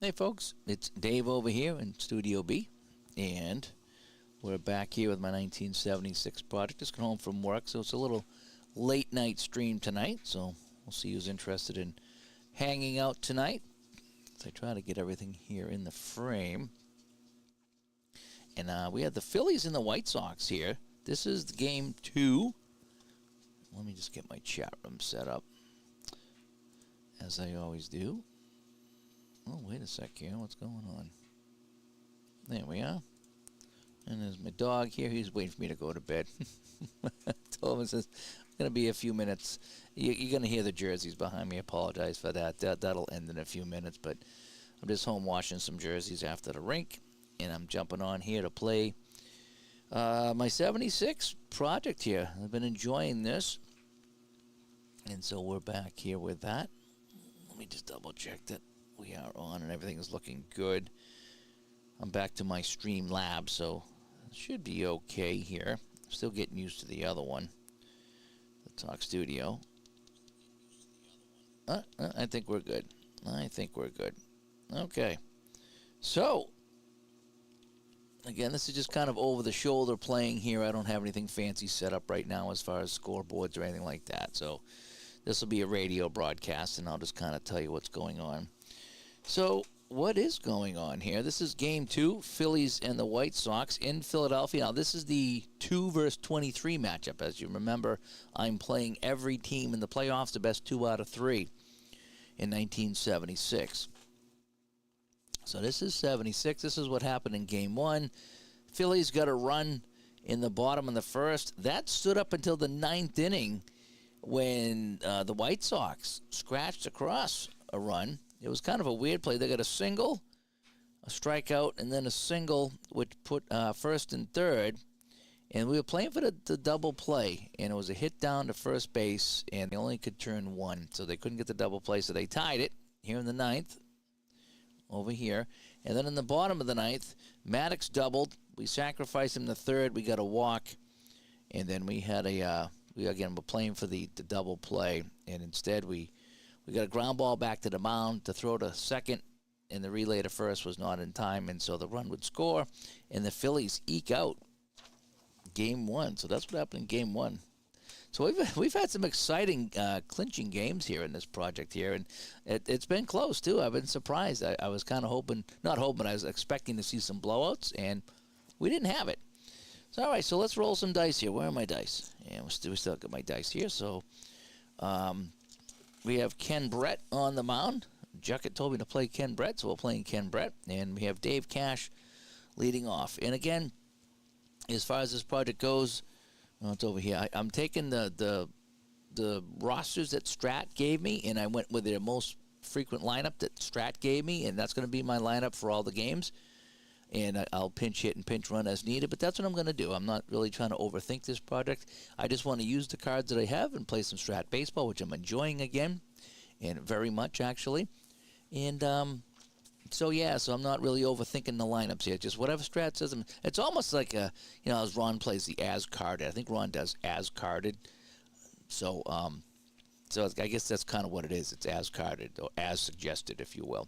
Hey folks, it's Dave over here in Studio B, and we're back here with my 1976 project. Just got home from work, so it's a little late night stream tonight, so we'll see who's interested in hanging out tonight. So I try to get everything here in the frame. And we have the Phillies and the White Sox here. This is game 2. Let me just get my chat room set up, as I always do. Oh, wait a sec here. What's going on? There we are. And there's my dog here. He's waiting for me to go to bed. Told him, it says, it's going to be a few minutes. You're going to hear the jerseys behind me. I apologize for that. That'll end in a few minutes. But I'm just home washing some jerseys after the rink. And I'm jumping on here to play my 76 project here. I've been enjoying this. And so we're back here with that. Let me just double check that we are on and everything is looking good. I'm back to my Stream Lab, so it should be okay here. Still getting used to the other one, the Talk Studio. I think we're good. I think we're good. Okay. So, again, this is just kind of over-the-shoulder playing here. I don't have anything fancy set up right now as far as scoreboards or anything like that. So this will be a radio broadcast, and I'll just kind of tell you what's going on. So what is going on here? This is game 2, Phillies and the White Sox in Philadelphia. Now, this is the 2 versus 23 matchup. As you remember, I'm playing every team in the playoffs, the best 2 out of 3 in 1976. So this is 76. This is what happened in game 1. Phillies got a run in the bottom of the first. That stood up until the 9th inning when the White Sox scratched across a run. It was kind of a weird play. They got a single, a strikeout, and then a single, which put first and third. And we were playing for the double play, and it was a hit down to first base, and they only could turn 1, so they couldn't get the double play, so they tied it here in the 9th, over here. And then in the bottom of the 9th, Maddox doubled. We sacrificed him the third. We got a walk, and then we had we again were playing for the double play, and instead we got a ground ball back to the mound to throw to second, and the relay to first was not in time, and so the run would score, and the Phillies eke out game 1. So that's what happened in game 1. So we've had some exciting clinching games here in this project here, and it's been close too. I've been surprised. I was kind of not hoping, I was expecting to see some blowouts, and we didn't have it. So all right, so let's roll some dice here. Where are my dice? And we still got my dice here. So we have Ken Brett on the mound. Juckett told me to play Ken Brett, so we're playing Ken Brett. And we have Dave Cash leading off. And again, as far as this project goes, it's over here. I'm taking the rosters that Strat gave me, and I went with their most frequent lineup that Strat gave me, and that's going to be my lineup for all the games. And I'll pinch hit and pinch run as needed, but that's what I'm going to do. I'm not really trying to overthink this project. I just want to use the cards that I have and play some Strat baseball, which I'm enjoying again, and very much actually. And so I'm not really overthinking the lineups here. Just whatever Strat says. It's almost like as Ron plays the as carded. I think Ron does as carded. So I guess that's kind of what it is. It's as carded or as suggested, if you will.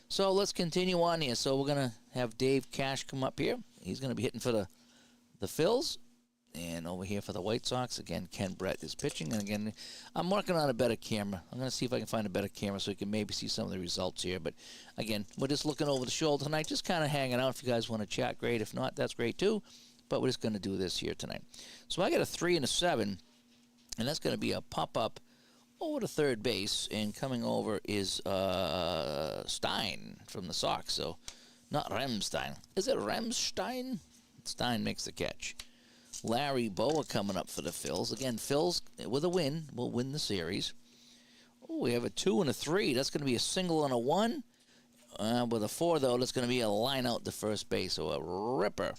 So let's continue on here. So we're going to have Dave Cash come up here. He's going to be hitting for the Phils. And over here for the White Sox, again, Ken Brett is pitching. And again, I'm working on a better camera. I'm going to see if I can find a better camera so you can maybe see some of the results here. But again, we're just looking over the shoulder tonight, just kind of hanging out. If you guys want to chat, great. If not, that's great too. But we're just going to do this here tonight. So I got a 3 and a 7, and that's going to be a pop-up over to third base, and coming over is Stein from the Sox. So not Remstein. Is it Remstein? Stein makes the catch. Larry Boa coming up for the Phils. Again, Phils with a win will win the series. Oh, we have a 2 and a 3. That's going to be a single and a 1. With a 4, though, that's going to be a line out to first base. So a ripper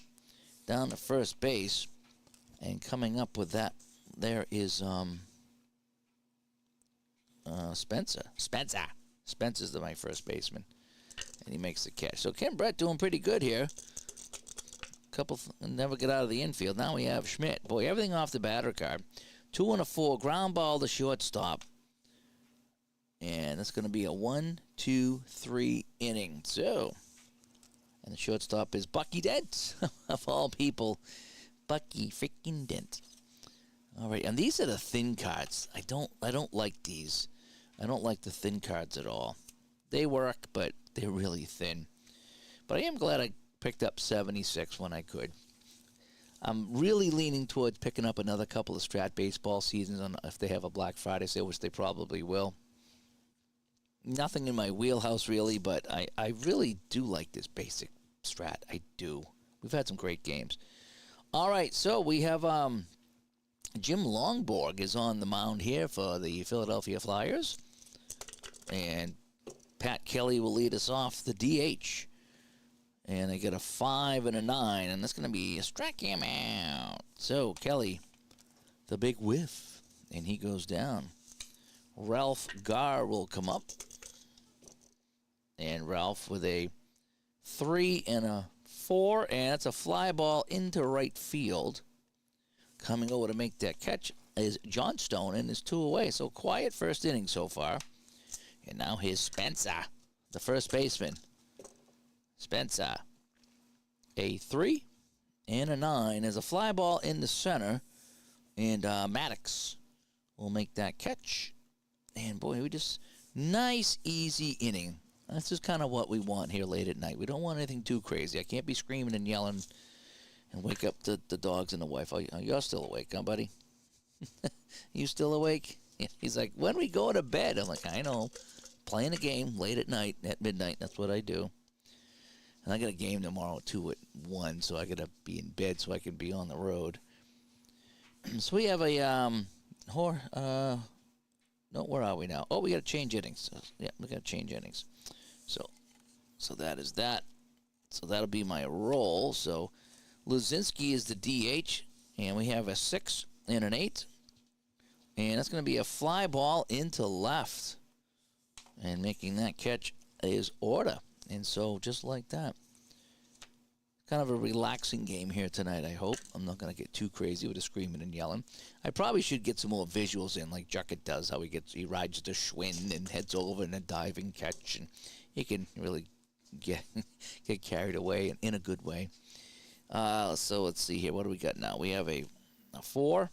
down to first base. And coming up with that, there is Spencer. Spencer's my first baseman. And he makes the catch. So Ken Brett doing pretty good here. Never get out of the infield. Now we have Schmidt. Boy, everything off the batter card. 2 and a 4. Ground ball to shortstop. And And it's going to be a 1-2-3 inning. So, and the shortstop is Bucky Dent, of all people. Bucky freaking Dent. All right, and these are the thin cards. I don't like these. I don't like the thin cards at all. They work, but they're really thin. But I am glad I picked up 76 when I could. I'm really leaning towards picking up another couple of Strat baseball seasons if they have a Black Friday sale, which they probably will. Nothing in my wheelhouse, really, but I really do like this basic Strat. I do. We've had some great games. All right, so we have Jim Longborg is on the mound here for the Philadelphia Flyers. And Pat Kelly will lead us off, the DH. And they get a 5 and a 9, and that's going to be a strike him out. So Kelly, the big whiff, and he goes down. Ralph Garr will come up. And Ralph with a 3 and a 4, and it's a fly ball into right field. Coming over to make that catch is Johnstone, and is 2 away. So quiet first inning so far. And now here's Spencer, the first baseman. Spencer, a 3 and a 9 as a fly ball in the center, and Maddox will make that catch. And boy, we just nice, easy inning. That's just kind of what we want here late at night. We don't want anything too crazy. I can't be screaming and yelling and wake up the dogs and the wife. Oh, you're still awake, huh, buddy? You still awake? He's like, when we go to bed? I'm like, I know. Playing a game late at night, at midnight. That's what I do. And I got a game tomorrow, too, at 1, so I got to be in bed so I can be on the road. So we have a, no, where are we now? Oh, we got to change innings. So, yeah, we got to change innings. So that is that. So that'll be my roll. So Luzinski is the DH, and we have a 6 and an 8. And that's going to be a fly ball into left. And making that catch is Orta. And so just like that. Kind of a relaxing game here tonight, I hope. I'm not going to get too crazy with the screaming and yelling. I probably should get some more visuals in, like Juckett does, how he rides the Schwinn and heads over and a diving catch. And he can really get carried away in a good way. So let's see here. What do we got now? We have a 4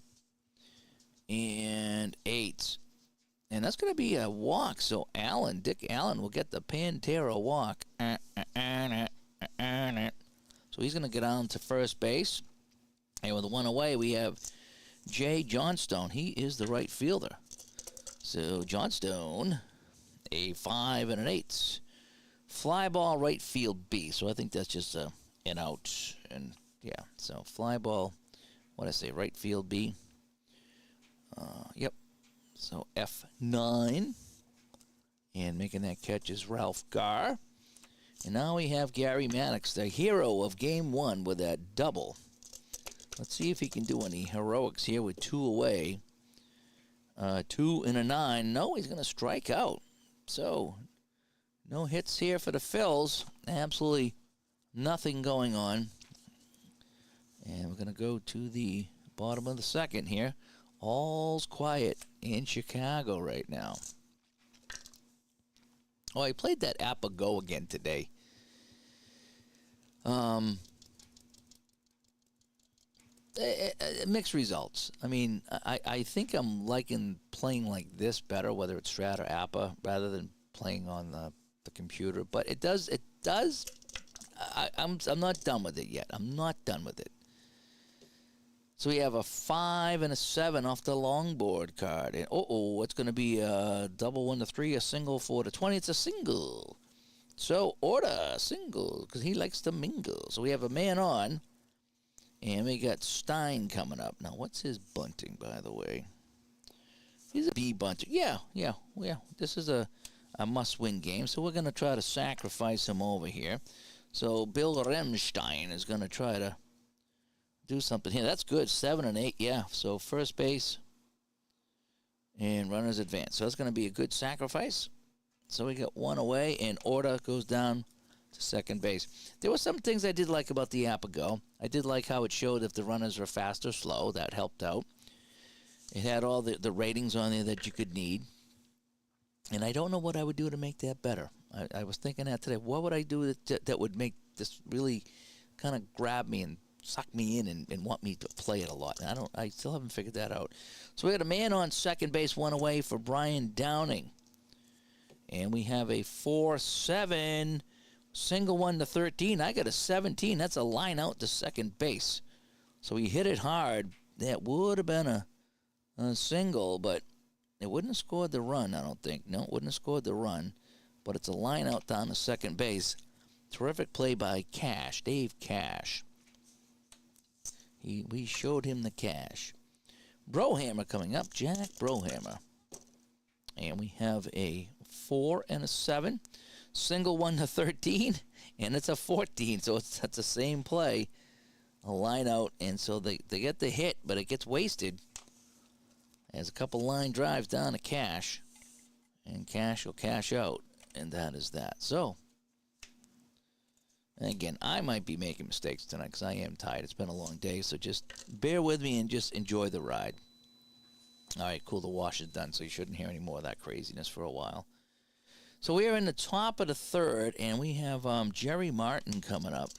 and 8. And that's going to be a walk. So Dick Allen will get the Pantera walk. So he's going to get on to first base. And with 1 away, we have Jay Johnstone. He is the right fielder. So Johnstone, a 5 and an 8. Fly ball right field B. So I think that's just an out. And yeah, so fly ball, what did I say, right field B. Yep. So F9. And making that catch is Ralph Garr. And now we have Gary Maddox, the hero of Game 1 with that double. Let's see if he can do any heroics here with 2 away. 2 and a 9. No, he's going to strike out. So, no hits here for the Phils. Absolutely nothing going on. And we're going to go to the bottom of the second here. All's quiet in Chicago right now. Oh, I played that app Go again today. Mixed results. I mean, I think I'm liking playing like this better, whether it's Strat or APA, rather than playing on the computer. But it does. I'm not done with it yet. I'm not done with it. So we have a 5 and a 7 off the longboard card. And it's going to be a double 1 to 3, a single 4 to 20. It's a single. So Orta, single, because he likes to mingle. So we have a man on. And we got Stein coming up. Now, what's his bunting, by the way? He's a B bunting. Yeah. This is a must-win game, so we're going to try to sacrifice him over here. So Bill Remstein is going to try to do something here. That's good. 7 and 8, yeah. So first base and runners advance. So that's going to be a good sacrifice. So we got 1 away, and Orta goes down to second base. There were some things I did like about the app Go. I did like how it showed if the runners were fast or slow. That helped out. It had all the ratings on there that you could need. And I don't know what I would do to make that better. I was thinking that today. What would I do that would make this really kind of grab me and suck me in and want me to play it a lot? And I still haven't figured that out. So we got a man on second base, one away for Brian Downing. And we have a 4-7 single one to 13. I got a 17. That's a line out to second base. So he hit it hard. That would have been a single, but it wouldn't have scored the run, I don't think. No, it wouldn't have scored the run. But it's a line out down to second base. Terrific play by Cash, Dave Cash. We showed him the cash. Brohammer coming up, Jack Brohammer. And we have a 4 and a 7. Single one to 13, and it's a 14. So that's the same play. A line out, and so they get the hit, but it gets wasted. There's a couple line drives down to Cash, and Cash will cash out, and that is that. So, again, I might be making mistakes tonight because I am tired. It's been a long day, so just bear with me and just enjoy the ride. All right, cool. The wash is done, so you shouldn't hear any more of that craziness for a while. So we are in the top of the third, and we have Jerry Martin coming up.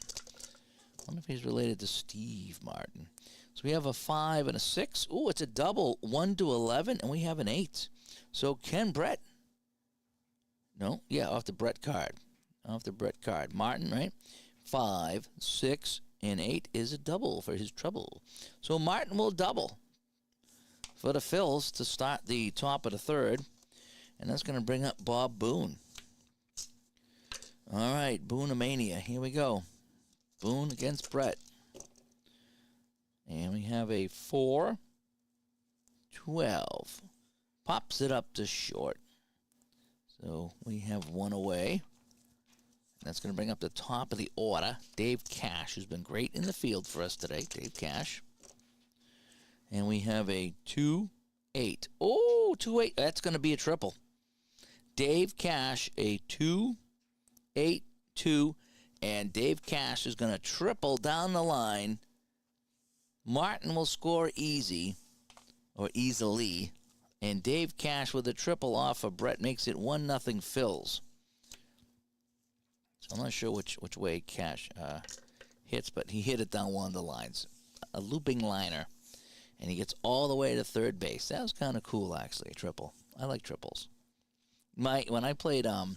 I wonder if he's related to Steve Martin. So we have a 5 and a 6. Ooh, it's a double, 1 to 11, and we have an 8. So Ken Brett. No, yeah, off the Brett card. Off the Brett card. Martin, right? 5, 6, and 8 is a double for his trouble. So Martin will double for the Phils to start the top of the third. And that's going to bring up Bob Boone. All right, Boonemania. Here we go. Boone against Brett. And we have a 4, 12. Pops it up to short. So we have one away. That's going to bring up the top of the order. Dave Cash, who's been great in the field for us today. Dave Cash. And we have a 2, 8. Oh, 2, 8. That's going to be a triple. Dave Cash, a 2, 8, 2. And Dave Cash is going to triple down the line. Martin will score easy, or easily. And Dave Cash with a triple off of Brett makes it 1-0 Phils. So I'm not sure which way Cash hits, but he hit it down one of the lines. A looping liner. And he gets all the way to third base. That was kind of cool, actually, a triple. I like triples. When I played, let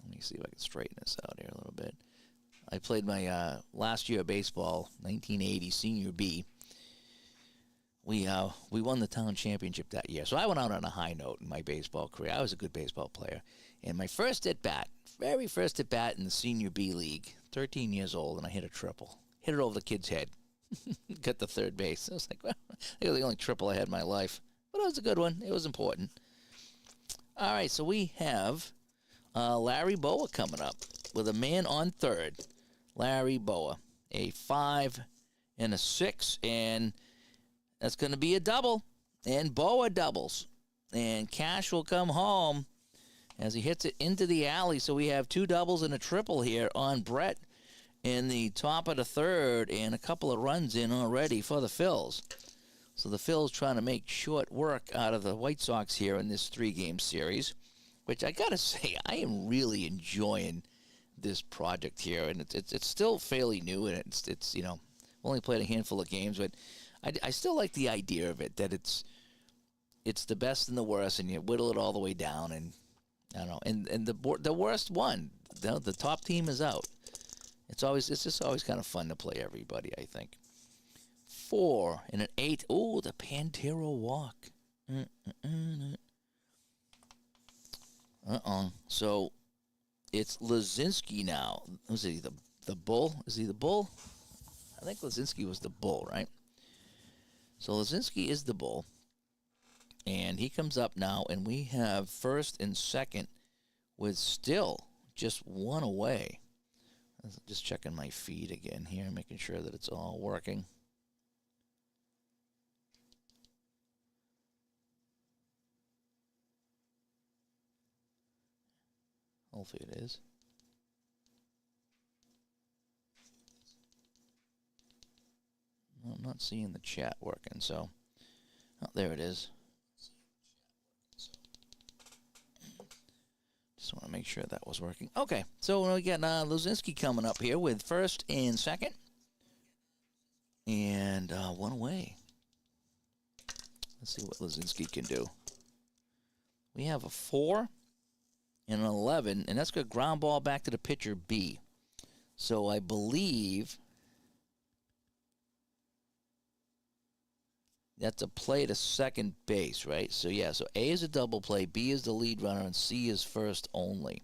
me see if I can straighten this out here a little bit. I played my last year of baseball, 1980 Senior B. We won the town championship that year. So I went out on a high note in my baseball career. I was a good baseball player. And my first at-bat, very first at-bat in the Senior B League, 13 years old, and I hit a triple. Hit it over the kid's head. Got the third base. I was like, well, that was the only triple I had in my life. But it was a good one. It was important. All right, so we have Larry Boa coming up with a man on third. Larry Boa, a 5 and a 6, and that's going to be a double. And Boa doubles. And Cash will come home as he hits it into the alley. So we have 2 doubles and a triple here on Brett in the top of the third, and a couple of runs in already for the Phils. So the Phils trying to make short work out of the White Sox here in this 3-game series, which I got to say, I am really enjoying this project here. And it's still fairly new, and it's only played a handful of games, but I still like the idea of it, that it's the best and the worst, and you whittle it all the way down, and I don't know, and the worst one, the top team is out. It's just always kind of fun to play everybody, I think. 4 and an 8. Oh, the Pantera walk. So it's Lazinski now. Was he the bull? Is he the bull? I think Lazinski was the bull, right? So Lazinski is the bull. And he comes up now, and we have first and second with still just one away. Just checking my feed again here, making sure that it's all working. Hopefully it is. I'm not seeing the chat working, so... Oh, there it is. make sure that was working. Okay, so we got Luzinski coming up here with first and second. And one away. Let's see what Luzinski can do. We have a 4 and an 11, and that's going to ground ball back to the pitcher B. So I believe that's a play to second base, right? So, yeah, so A is a double play, B is the lead runner, and C is first only.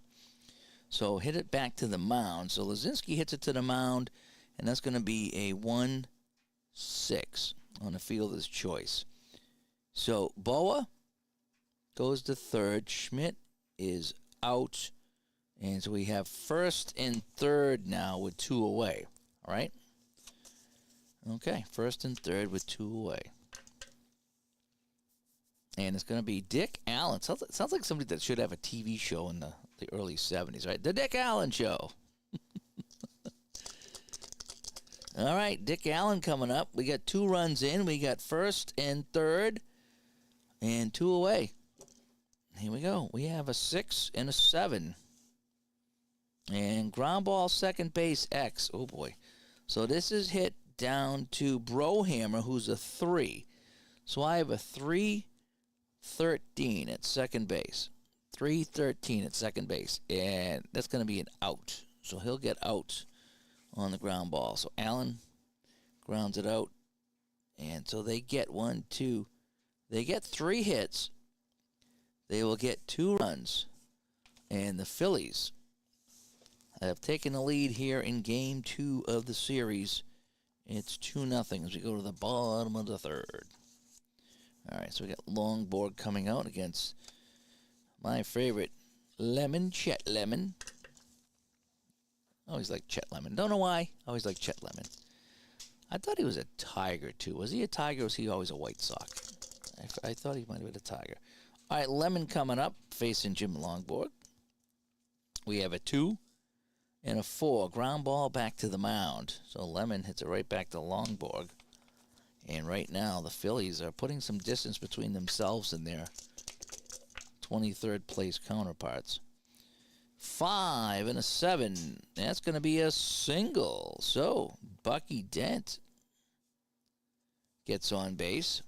So hit it back to the mound. So Luzinski hits it to the mound, and that's going to be a 1-6 on the fielder's choice. So Boa goes to third. Schmidt is out. And so we have first and third now with 2 away. All right? Okay, first and third with 2 away. And it's going to be Dick Allen. Sounds like somebody that should have a TV show in the early 70s, right? The Dick Allen Show. All right, Dick Allen coming up. We got 2 runs in. We got first and third and 2 away. Here we go. We have a 6 and a 7. And ground ball second base X. Oh, boy. So this is hit down to Brohammer, who's a 3. So I have a 3-13 at second base. 3-13 at second base. And that's going to be an out. So he'll get out on the ground ball. So Allen grounds it out. And so they get 1, 2. They get 3 hits. They will get 2 runs. And the Phillies have taken the lead here in Game 2 of the series. It's 2-0 as we go to the bottom of the third. All right, so we got Longboard coming out against my favorite Lemon, Chet Lemon. I always like Chet Lemon. Don't know why. I always like Chet Lemon. I thought he was a Tiger, too. Was he a Tiger or was he always a White Sox? I thought he might have been a Tiger. All right, Lemon coming up, facing Jim Longboard. We have a 2 and a 4. Ground ball back to the mound. So Lemon hits it right back to Longboard. And right now, the Phillies are putting some distance between themselves and their 23rd place counterparts. 5 and a 7. That's going to be a single. So Bucky Dent gets on base.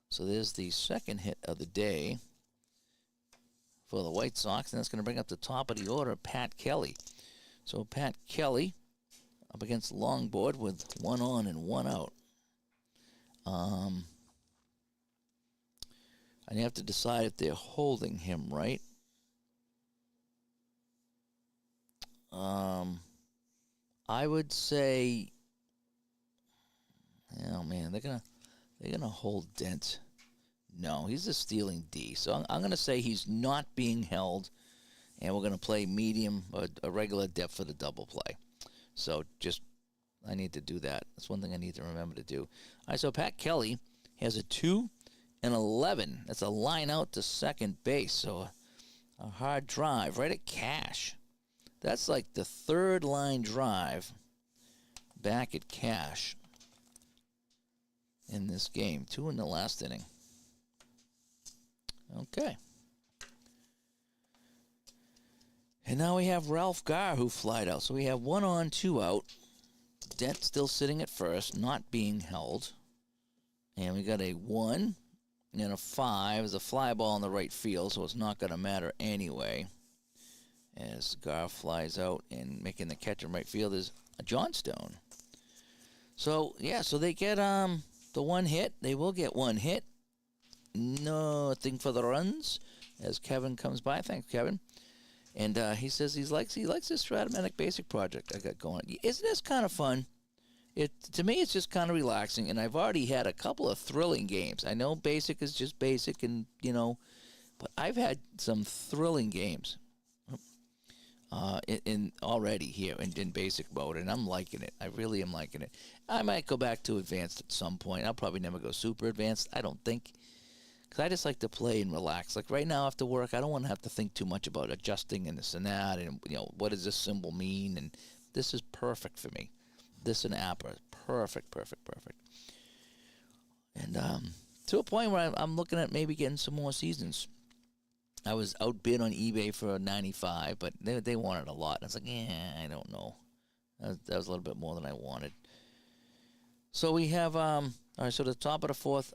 So there's the second hit of the day for the White Sox. And that's going to bring up the top of the order, Pat Kelly. So Pat Kelly up against Longboard with 1 on and 1 out. And you have to decide if they're holding him, right? I would say, oh man, they're gonna hold Dent. No, he's just stealing D. So I'm gonna say he's not being held, and we're gonna play medium, a regular depth for the double play. So I need to do that. That's one thing I need to remember to do. All right, so Pat Kelly has a 2 and 11. That's a line out to second base. So a hard drive right at Cash. That's like the third line drive back at Cash in this game. 2 in the last inning. Okay. And now we have Ralph Garr who flied out. So we have 1 on, 2 out. Dent still sitting at first, not being held. And we got a 1 and a 5. There's a fly ball in the right field, so it's not going to matter anyway. As Garr flies out, and making the catch in right field is Johnstone. So, yeah, so they get the 1 hit. They will get 1 hit. Nothing for the runs as Kevin comes by. Thanks, Kevin. And he says he likes this Stratomatic Basic project I got going. Isn't this kind of fun? To me, it's just kind of relaxing, and I've already had a couple of thrilling games. I know Basic is just Basic, and but I've had some thrilling games in already here in Basic mode, and I'm liking it. I really am liking it. I might go back to Advanced at some point. I'll probably never go Super Advanced, I don't think. Because I just like to play and relax. Like right now after work, I don't want to have to think too much about adjusting and this and that. And, what does this symbol mean? And this is perfect for me. This and app are perfect. And to a point where I'm looking at maybe getting some more seasons. I was outbid on eBay for 95, but they wanted a lot. I was like, I don't know. That was a little bit more than I wanted. So we have, all right, so the top of the fourth,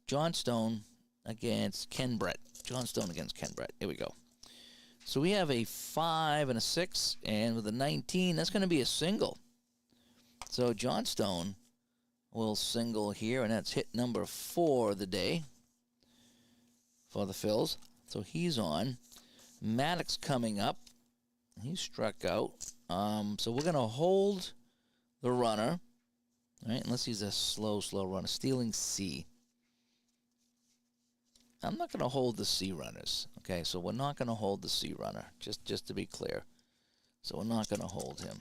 John Stone against Ken Brett. John Stone against Ken Brett. Here we go. So we have a 5 and a 6, and with a 19, that's going to be a single. So John Stone will single here, and that's hit number 4 of the day for the Phils. So he's on. Maddox coming up. He struck out. So we're going to hold the runner, right? Unless he's a slow runner. Stealing C. I'm not going to hold the C runners. Okay, so we're not going to hold the C runner, just to be clear. So we're not going to hold him.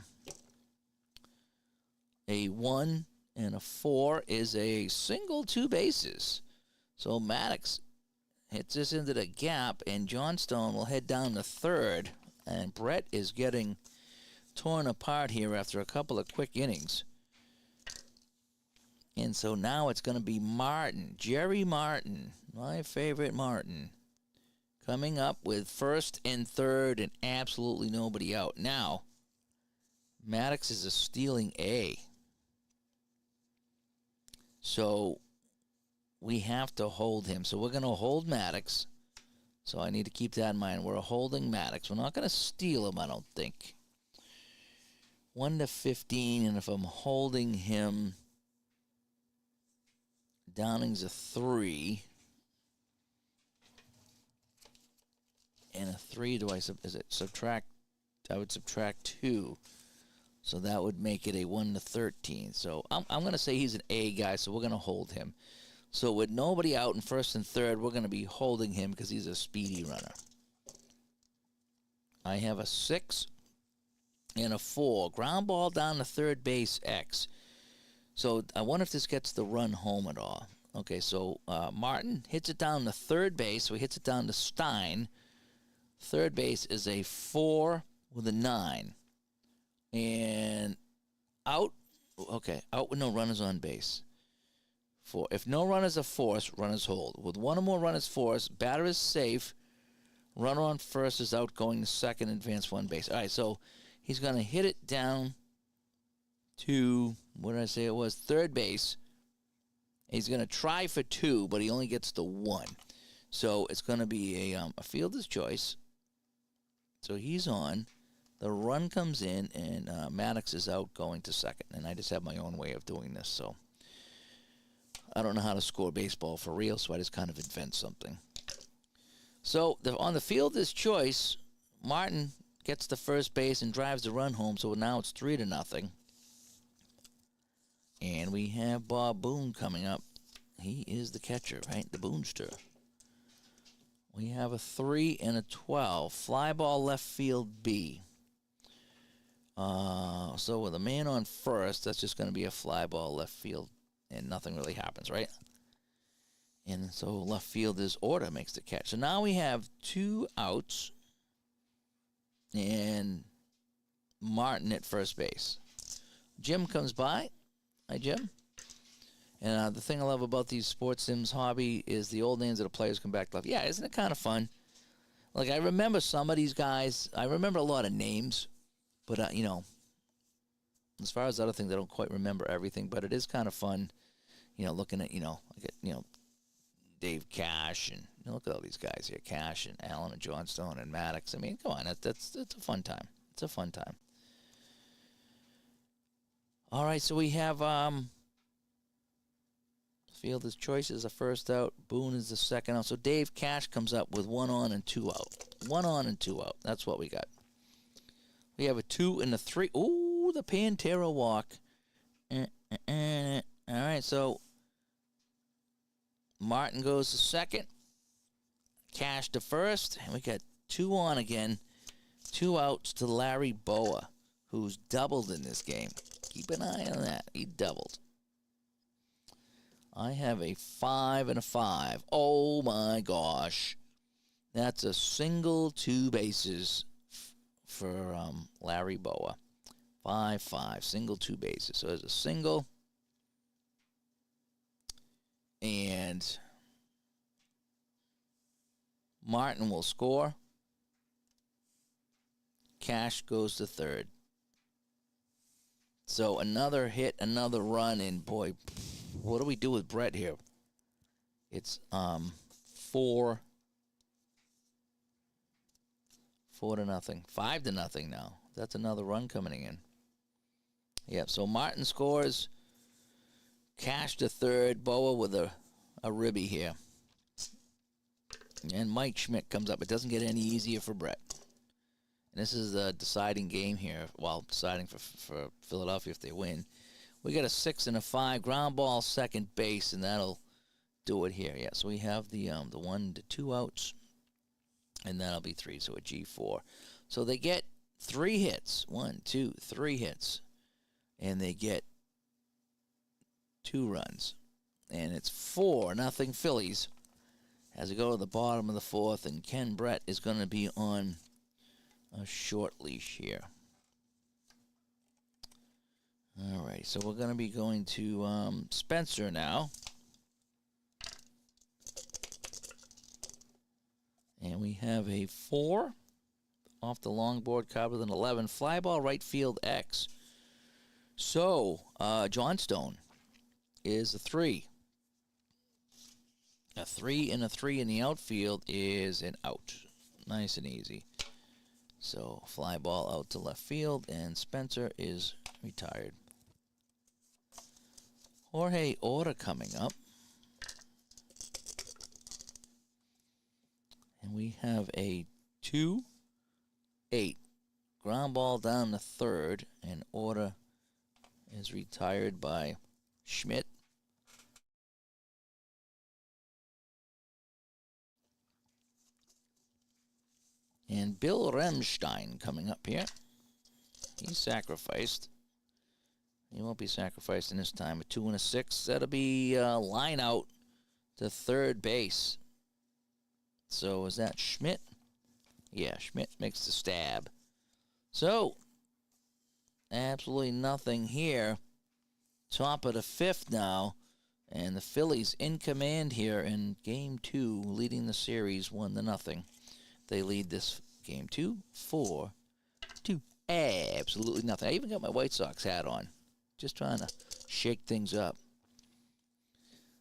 A 1 and a 4 is a single 2 bases. So Maddox hits this into the gap, and Johnstone will head down to third. And Brett is getting torn apart here after a couple of quick innings. And so now it's going to be Martin, Jerry Martin, my favorite Martin, coming up with first and third and absolutely nobody out. Now, Maddox is a stealing A. So we have to hold him. So we're going to hold Maddox. So I need to keep that in mind. We're holding Maddox. We're not going to steal him, I don't think. 1 to 15, and if I'm holding him, Downing's a 3. And a 3, is it subtract? I would subtract 2. So that would make it a 1 to 13. So I'm going to say he's an A guy, so we're going to hold him. So with nobody out in first and third, we're going to be holding him because he's a speedy runner. I have a 6 and a 4. Ground ball down to third base, X. So I wonder if this gets the run home at all. Okay, so Martin hits it down to third base, so he hits it down to Stein. Third base is a 4 with a 9. And out, okay, out with no runners on base. 4. If no runners are forced, runners hold. With one or more runners forced, batter is safe. Runner on first is out, going to second, advance 1 base. All right, so he's going to hit it down to, what did I say it was? Third base. He's going to try for 2, but he only gets the 1. So it's going to be a fielder's choice. So he's on. The run comes in, and Maddox is out going to second. And I just have my own way of doing this, so I don't know how to score baseball for real, so I just kind of invent something. So on the fielder's choice, Martin gets to first base and drives the run home, so now it's 3-0. And we have Bob Boone coming up. He is the catcher, right? The Boonster. We have a 3 and a 12. Fly ball left field B. So with a man on first, that's just going to be a fly ball left field, and nothing really happens, right? And so left fielder's order makes the catch. So now we have 2 outs and Martin at first base. Jim comes by. Hi, Jim. And the thing I love about these sports sims hobby is the old names of the players come back to life. Yeah, isn't it kind of fun? Like, I remember some of these guys. I remember a lot of names, but, as far as other things, I don't quite remember everything. But it is kind of fun, looking at, Dave Cash, and look at all these guys here, Cash and Allen and Johnstone and Maddox. I mean, come on, it's a fun time. It's a fun time. All right, so we have fielder's choice is the first out. Boone is the second out. So Dave Cash comes up with 1 on and 2 out. 1 on and 2 out. That's what we got. We have a 2 and a 3. Ooh, the Pantera walk. All right, so Martin goes to second. Cash to first. And we got 2 on again. 2 outs to Larry Boa, who's doubled in this game. Keep an eye on that. He doubled. I have a 5 and a 5. Oh, my gosh. That's a single 2 bases for Larry Boa. 5-5. Single 2 bases. So there's a single. And Martin will score. Cash goes to third. So another hit, another run, and boy, what do we do with Brett here? It's 4-0, 5-0 now. That's another run coming in. Yep. So Martin scores. Cash to third. Boa with a ribby here. And Mike Schmidt comes up. It doesn't get any easier for Brett. And this is a deciding game here. Well, deciding for Philadelphia if they win. We got a 6 and a 5. Ground ball, second base, and that'll do it here. Yeah, so we have the 1 to 2 outs. And that'll be 3, so a G4. So they get 3 hits. 1, 2, 3 hits. And they get 2 runs. And it's 4-0 Phillies as we go to the bottom of the 4th. And Ken Brett is going to be on a short leash here. All right, so we're going to be going to Spencer now. And we have a 4 off the long board card with an 11. Fly ball right field X. So, Johnstone is a 3. A 3 and a 3 in the outfield is an out. Nice and easy. So, fly ball out to left field, and Spencer is retired. Jorge Orta coming up. And we have a 2-8. Ground ball down to third, and Orta is retired by Schmidt. And Bill Remstein coming up here. He's sacrificed. He won't be sacrificed in this time. A 2 and a 6. That'll be line out to third base. So is that Schmidt? Yeah, Schmidt makes the stab. So, absolutely nothing here. Top of the 5th now. And the Phillies in command here in Game 2, leading the series 1-0. They lead this Game 2, 4-2. Absolutely nothing. I even got my White Sox hat on. Just trying to shake things up.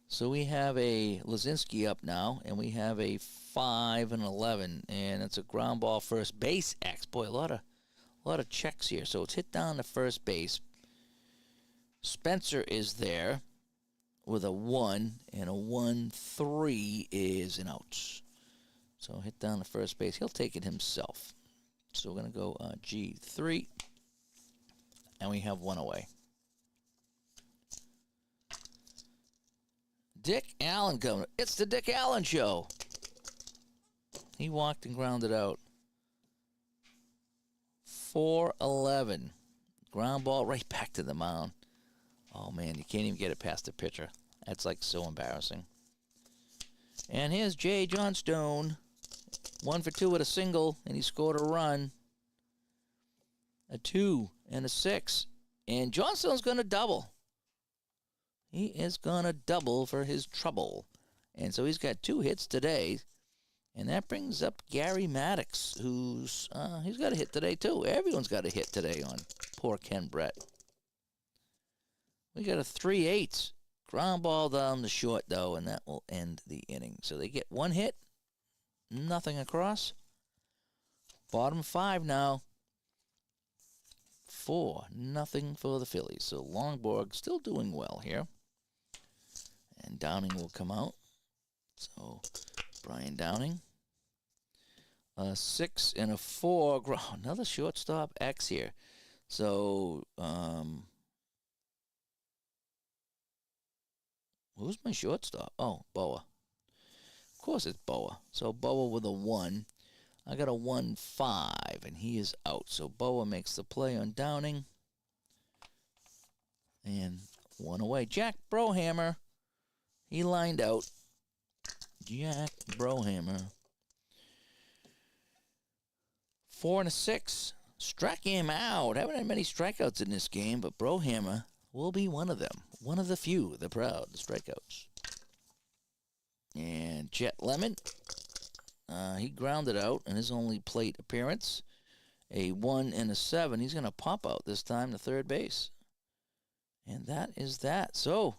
So we have a Lazinski up now, and we have a 5 and 11, and it's a ground ball first base X. Boy, a lot of checks here. So it's hit down to first base. Spencer is there with a 1, and a 1-3 is an out. So hit down to first base. He'll take it himself. So we're going to go G3, and we have 1 away. Dick Allen coming. It's the Dick Allen Show. He walked and grounded out. 4-11. Ground ball right back to the mound. Oh, man, you can't even get it past the pitcher. That's, like, so embarrassing. And here's Jay Johnstone. 1 for 2 with a single, and he scored a run. A 2 and a 6. And Johnstone's going to double. He is going to double for his trouble. And so he's got 2 hits today. And that brings up Gary Maddox, who's he's got a hit today, too. Everyone's got a hit today on poor Ken Brett. We got a 3-8. Ground ball down the short, though, and that will end the inning. So they get 1 hit, nothing across. Bottom 5 now. 4-0 for the Phillies. So Longborg still doing well here. And Downing will come out. So Brian Downing. A 6 and a 4. Another shortstop X here. So, who's my shortstop? Oh, Boa. Of course it's Boa. So Boa with a 1. I got a 1-5, and he is out. So Boa makes the play on Downing. And 1 away. Jack Brohammer. He lined out. Jack Brohammer. 4 and a 6. Struck him out. Haven't had many strikeouts in this game, but Brohammer will be one of them. One of the few, the proud, the strikeouts. And Jet Lemon. He grounded out in his only plate appearance. A 1 and a 7. He's going to pop out this time to third base. And that is that. So,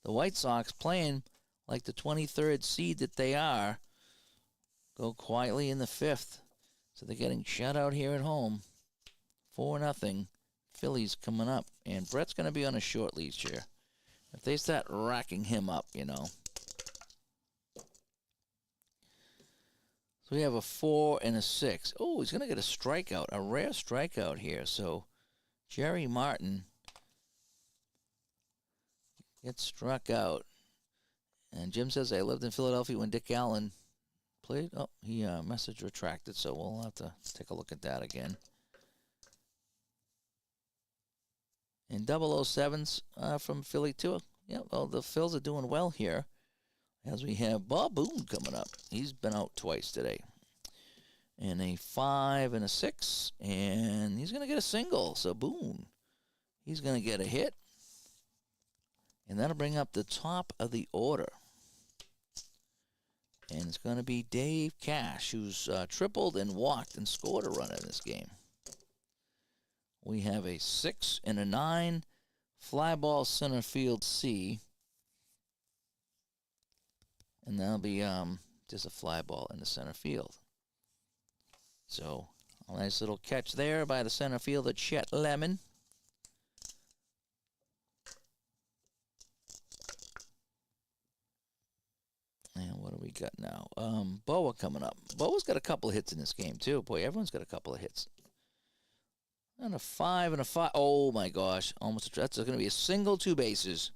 the White Sox playing like the 23rd seed that they are, go quietly in the 5th. So they're getting shut out here at home. 4-0. Phillies coming up. And Brett's going to be on a short leash here. If they start racking him up, you know. So we have a 4 and a 6. Oh, he's going to get a strikeout, a rare strikeout here. So Jerry Martin gets struck out. And Jim says, I lived in Philadelphia when Dick Allen played. Oh, he message retracted, so we'll have to take a look at that again. And 007's from Philly, too. Yeah, well, the Phils are doing well here. As we have Bob Boone coming up. He's been out twice today. And a 5 and a 6. And he's going to get a single. So Boone, he's going to get a hit. And that'll bring up the top of the order. And it's going to be Dave Cash, who's tripled and walked and scored a run in this game. We have a 6 and a 9. Fly ball center field C. And that'll be just a fly ball in the center field. So, a nice little catch there by the center fielder, Chet Lemon. And what do we got now? Boa coming up. Boa's got a couple of hits in this game, too. Boy, everyone's got a couple of hits. And a 5 and a 5. Oh, my gosh. Almost. That's going to be a single, 2 bases.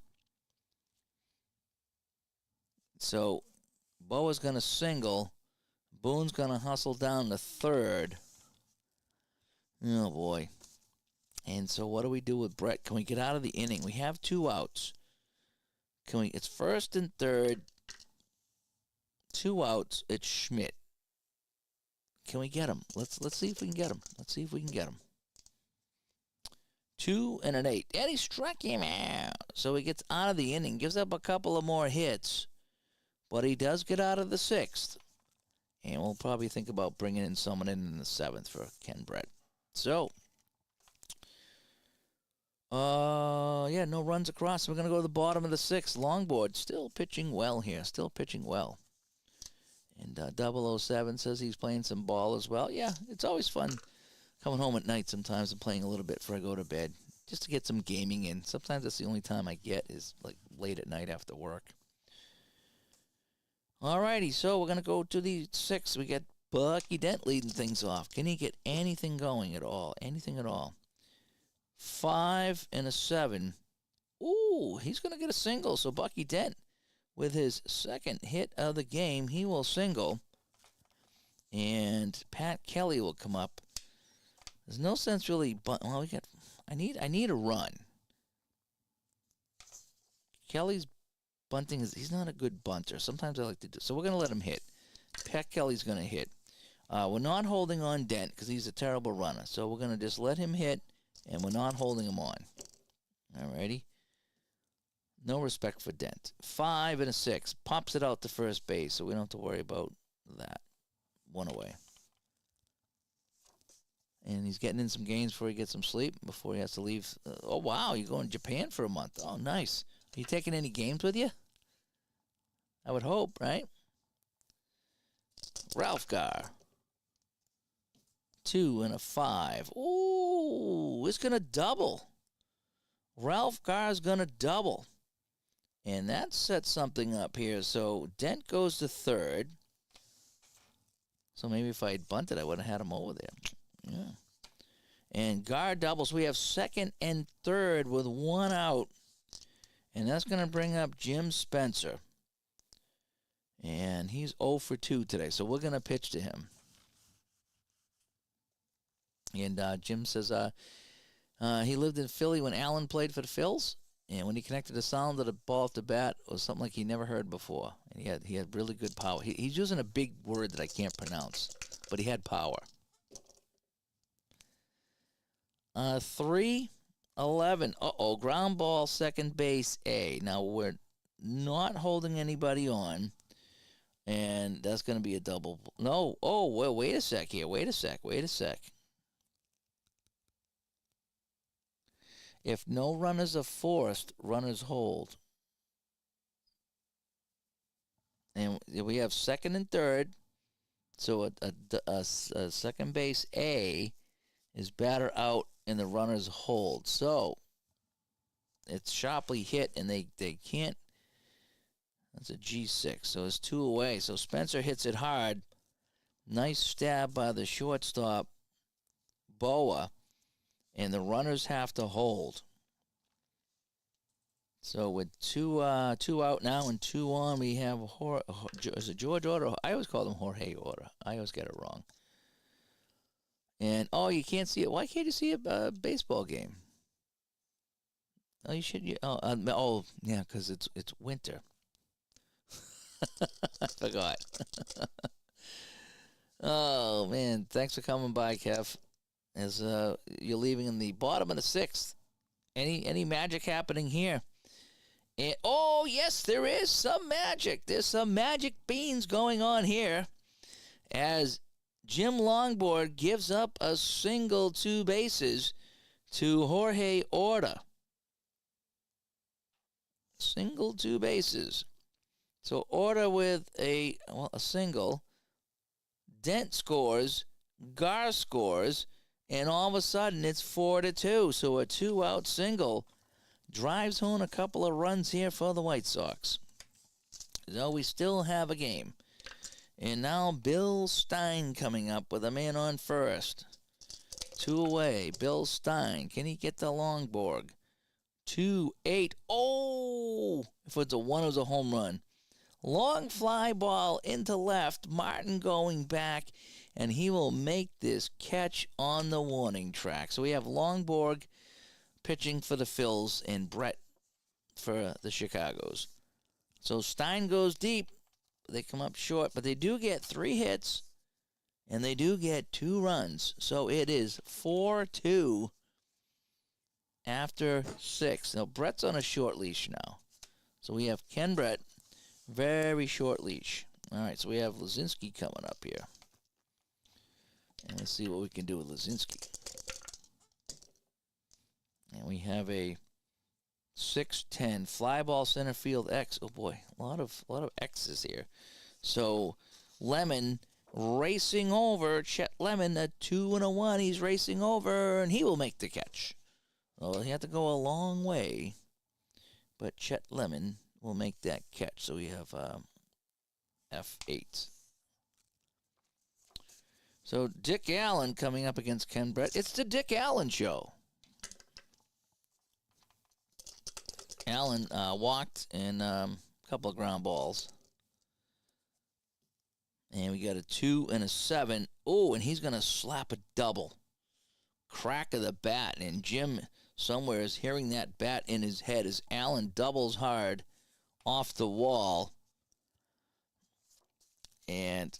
So, Boa's going to single. Boone's going to hustle down to third. Oh, boy. And so what do we do with Brett? Can we get out of the inning? We have 2 outs. It's first and third. 2 outs. It's Schmidt. Can we get him? Let's see if we can get him. Let's see if we can get him. 2 and an 8. And he struck him out. So he gets out of the inning. Gives up a couple of more hits. But he does get out of the 6th. And we'll probably think about bringing in someone in the 7th for Ken Brett. So, yeah, no runs across. We're going to go to the bottom of the 6th. Longboard still pitching well here. Still pitching well. And 007 says he's playing some ball as well. Yeah, it's always fun coming home at night sometimes and playing a little bit before I go to bed. Just to get some gaming in. Sometimes that's the only time I get is like late at night after work. Alrighty, so we're going to go to the 6th. We got Bucky Dent leading things off. Can he get anything going at all? Anything at all? 5 and a 7. Ooh, he's going to get a single. So Bucky Dent, with his 2nd hit of the game, he will single. And Pat Kelly will come up. There's no sense really, but well, I need a run. Kelly's bunting he's not a good bunter. Sometimes I like to do. So we're going to let him hit. Pat Kelly's going to hit. We're not holding on Dent because he's a terrible runner. So we're going to just let him hit, and we're not holding him on. Alrighty. No respect for Dent. 5 and a 6. Pops it out to first base, so we don't have to worry about that. 1 away. And he's getting in some games before he gets some sleep, before he has to leave. Oh, wow, you're going to Japan for a month. Oh, nice. Are you taking any games with you? I would hope, right? Ralph Garr. 2 and a 5. Ooh, it's going to double. Ralph Garr's going to double. And that sets something up here. So Dent goes to third. So maybe if I had bunted, I would have had him over there. Yeah. And Garr doubles. We have 2nd and 3rd with 1 out. And that's going to bring up Jim Spencer. And he's 0 for 2 today. So we're going to pitch to him. And Jim says he lived in Philly when Allen played for the Phils. And when he connected the sound of the ball to bat, it was something like he never heard before. And he had really good power. He's using a big word that I can't pronounce. But he had power. 3-11. Ground ball, second base A. Now, we're not holding anybody on. And that's going to be a double. No. Oh, well, wait a sec here. Wait a sec. If no runners are forced, runners hold. And we have second and third. So a second base A is batter out and the runners hold. So it's sharply hit and they can't. That's a G6. So it's 2 away. So Spencer hits it hard. Nice stab by the shortstop, Boa. And the runners have to hold. So with two out now and 2 on, we have is it George Order? I always call him Jorge Order. I always get it wrong. And you can't see it. Why can't you see a baseball game? Oh, you should. Yeah, because it's winter. I forgot. Oh man, thanks for coming by, Kev. As you're leaving in the bottom of the 6th. Any magic happening here? And, yes, there is some magic. There's some magic beans going on here as Jim Longboard gives up a single 2 bases to Jorge Orta. Single 2 bases. So Orta with a single. Dent scores. Gar scores. And all of a sudden it's 4-2. So a 2-out single drives home a couple of runs here for the White Sox. So we still have a game. And now Bill Stein coming up with a man on first. 2 away. Bill Stein. Can he get the Longborg? 2-8. Oh! If it's a 1, it was a home run. Long fly ball into left. Martin going back. And he will make this catch on the warning track. So we have Longborg pitching for the Phils and Brett for the Chicagos. So Stein goes deep. They come up short, but they do get 3 hits, and they do get 2 runs. So it is 4-2 after 6. Now, Brett's on a short leash now. So we have Ken Brett, very short leash. All right, so we have Lazinski coming up here. And let's see what we can do with Lazinski. And we have a 6-10 fly ball center field X. Oh boy, a lot of X's here. So Lemon racing over Chet Lemon, a 2 and a 1. He's racing over, and he will make the catch. Well, he had to go a long way, but Chet Lemon will make that catch. So we have F8. So Dick Allen coming up against Ken Brett. It's the Dick Allen show. Allen walked in a couple of ground balls. And we got a 2 and a 7. Oh, and he's going to slap a double. Crack of the bat. And Jim somewhere is hearing that bat in his head as Allen doubles hard off the wall. And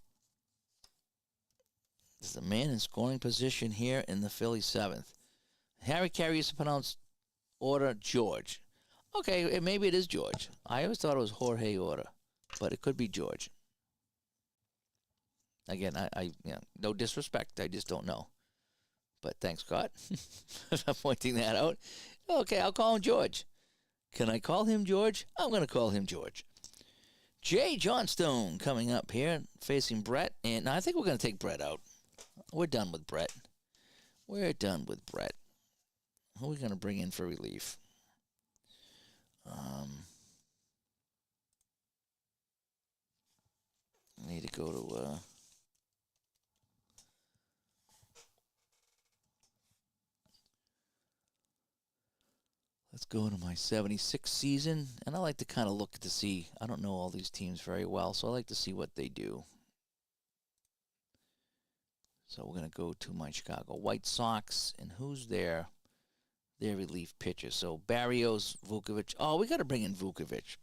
there's a man in scoring position here in the Philly 7th. Harry Carey used to pronounce Orta George. Okay, maybe it is George. I always thought it was Jorge Orta, but it could be George. Again, I no disrespect. I just don't know. But thanks, Scott, for pointing that out. Okay, I'll call him George. Can I call him George? I'm going to call him George. Jay Johnstone coming up here, facing Brett. And I think we're going to take Brett out. We're done with Brett. Who are we going to bring in for relief? I need to go to let's go to my 76 season, and I like to kind of look to see. I don't know all these teams very well, so I like to see what they do. So we're going to go to my Chicago White Sox, and who's their relief pitcher? So Barrios, Vukovic. Oh, we got to bring in Vukovic,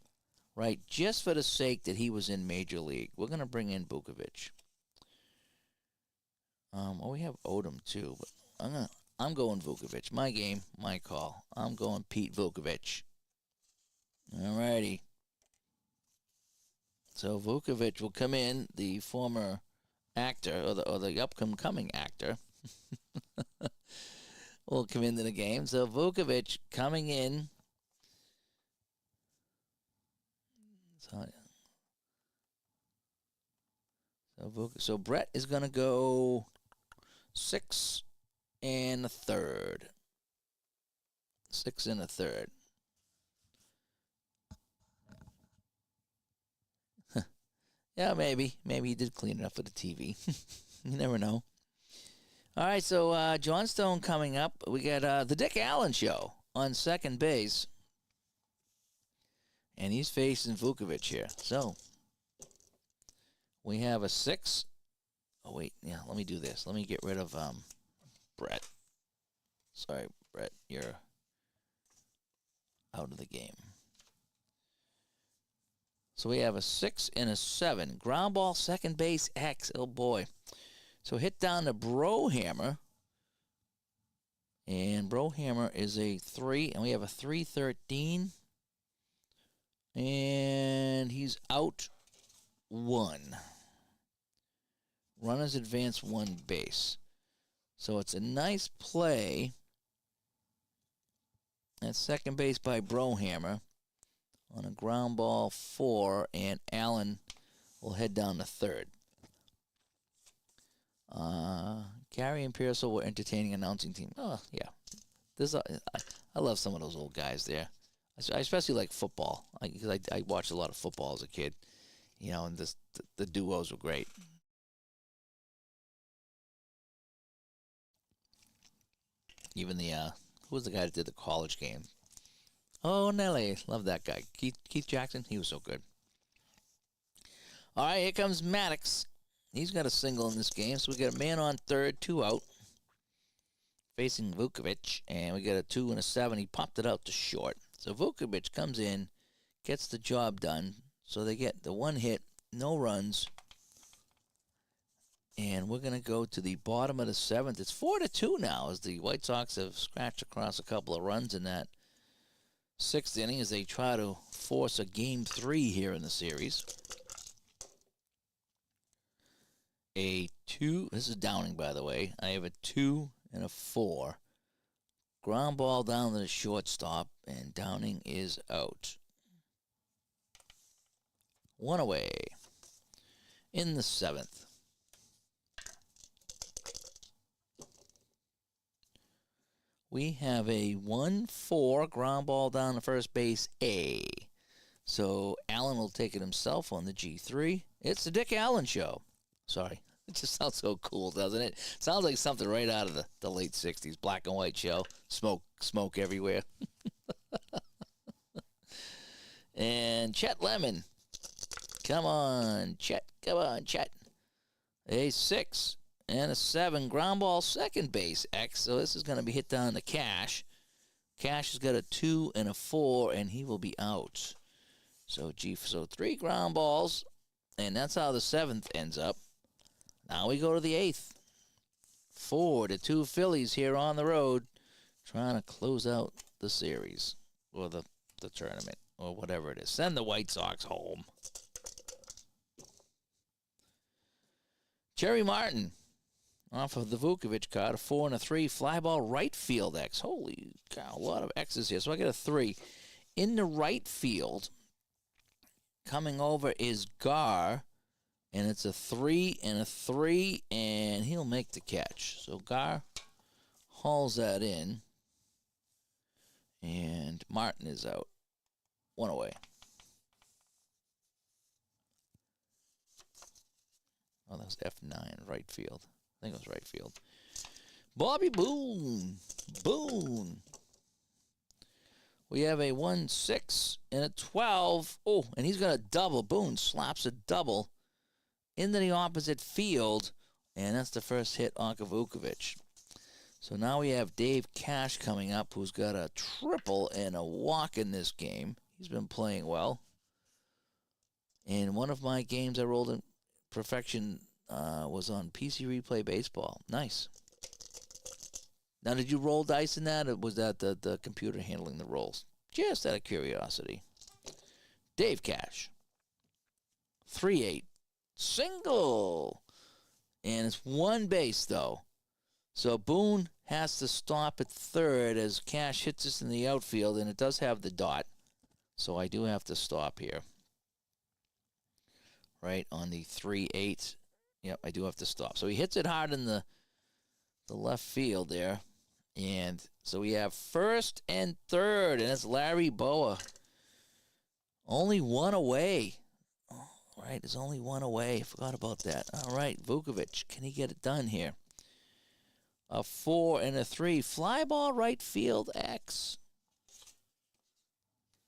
right? Just for the sake that he was in Major League. We're going to bring in Vukovic. We have Odom too, but I'm going Vukovic. My game, my call. I'm going Pete Vukovic. Alrighty. So Vukovic will come in, the former actor or the upcoming actor will come into the game. So Vukovic coming in. So Brett is going to go 6 1/3. 6 1/3. Yeah, maybe. Maybe he did clean it up for the TV. You never know. All right, so Johnstone coming up. We got the Dick Allen Show on second base. And he's facing Vukovic here. So we have a 6. Oh, wait. Yeah, let me do this. Let me get rid of Brett. Sorry, Brett. You're out of the game. So we have a 6 and a 7. Ground ball, second base, X. Oh, boy. So hit down to Brohammer. And Brohammer is a 3. And we have a 3-13. And he's out 1. Runners advance 1 base. So it's a nice play at second base by Brohammer on a ground ball 4, and Allen will head down to third. Gary and Pearsall were entertaining announcing team. Oh, yeah. I love some of those old guys there. I especially like football because I watched a lot of football as a kid, and the duos were great. Even who was the guy that did the college game? Oh, Nelly, love that guy. Keith Jackson, he was so good. All right, here comes Maddox. He's got a single in this game, so we got a man on third, 2 out, facing Vukovic, and we got a 2 and a 7. He popped it out to short. So Vukovic comes in, gets the job done. So they get the 1 hit, no runs. And we're going to go to the bottom of the 7th. It's 4-2 now as the White Sox have scratched across a couple of runs in that 6th inning as they try to force a Game 3 here in the series. A 2. This is Downing, by the way. I have a 2 and a 4. Ground ball down to the shortstop, and Downing is out. 1 away in the 7th. We have a 1-4 ground ball down to first base A. So Allen will take it himself on the G3. It's the Dick Allen Show. Sorry. It just sounds so cool, doesn't it? Sounds like something right out of the late 60s. Black and white show. Smoke everywhere. And Chet Lemon. Come on, Chet. Come on, Chet. A 6 and a 7. Ground ball, second base, X. So this is going to be hit down to Cash. Cash has got a 2 and a 4, and he will be out. So 3 ground balls, and that's how the 7th ends up. Now we go to the 8th. 4-2 Phillies here on the road, trying to close out the series, or the tournament, or whatever it is. Send the White Sox home. Jerry Martin off of the Vukovic card, a 4 and a 3. Fly ball right field X. Holy cow, a lot of X's here. So I got a 3. In the right field, coming over is Gar, and it's a 3 and a 3, and he'll make the catch. So Gar hauls that in, and Martin is out. 1 away. Oh, that was F9, right field. I think it was right field. Bobby Boone. We have a 1-6 and a 12. Oh, and he's got a double. Boone slaps a double into the opposite field, and that's the first hit on Vukovic. So now we have Dave Cash coming up, who's got a triple and a walk in this game. He's been playing well. And one of my games I rolled in perfection was on PC Replay Baseball. Nice. Now, did you roll dice in that, or was that the computer handling the rolls? Just out of curiosity. Dave Cash. 3-8. Single. And it's one base, though. So Boone has to stop at third as Cash hits us in the outfield, and it does have the dot. So I do have to stop here. Right on the 3-8. Yep, I do have to stop. So he hits it hard in the left field there. And so we have first and third, and it's Larry Boa. Only one away. All right, there's only one away. I forgot about that. All right, Vukovic, can he get it done here? A 4 and a 3. Fly ball right field X.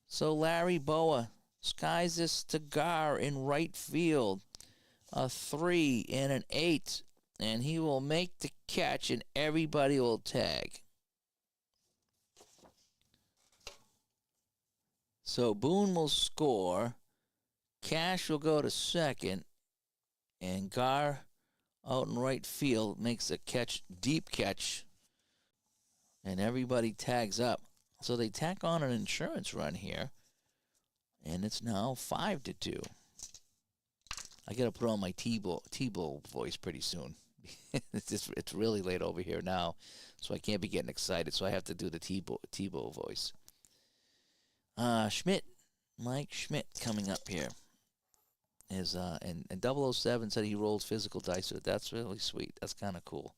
So Larry Boa skies this to Gar in right field. A 3 and an 8. And he will make the catch, and everybody will tag. So Boone will score. Cash will go to second. And Gar out in right field makes a catch, deep catch. And everybody tags up. So they tack on an insurance run here. And it's now 5-2. I got to put on my Tebow voice pretty soon. It's really late over here now, so I can't be getting excited. So I have to do the Tebow voice. Schmidt, Mike Schmidt coming up here is and 007 said he rolls physical dice. So that's really sweet. That's kind of cool.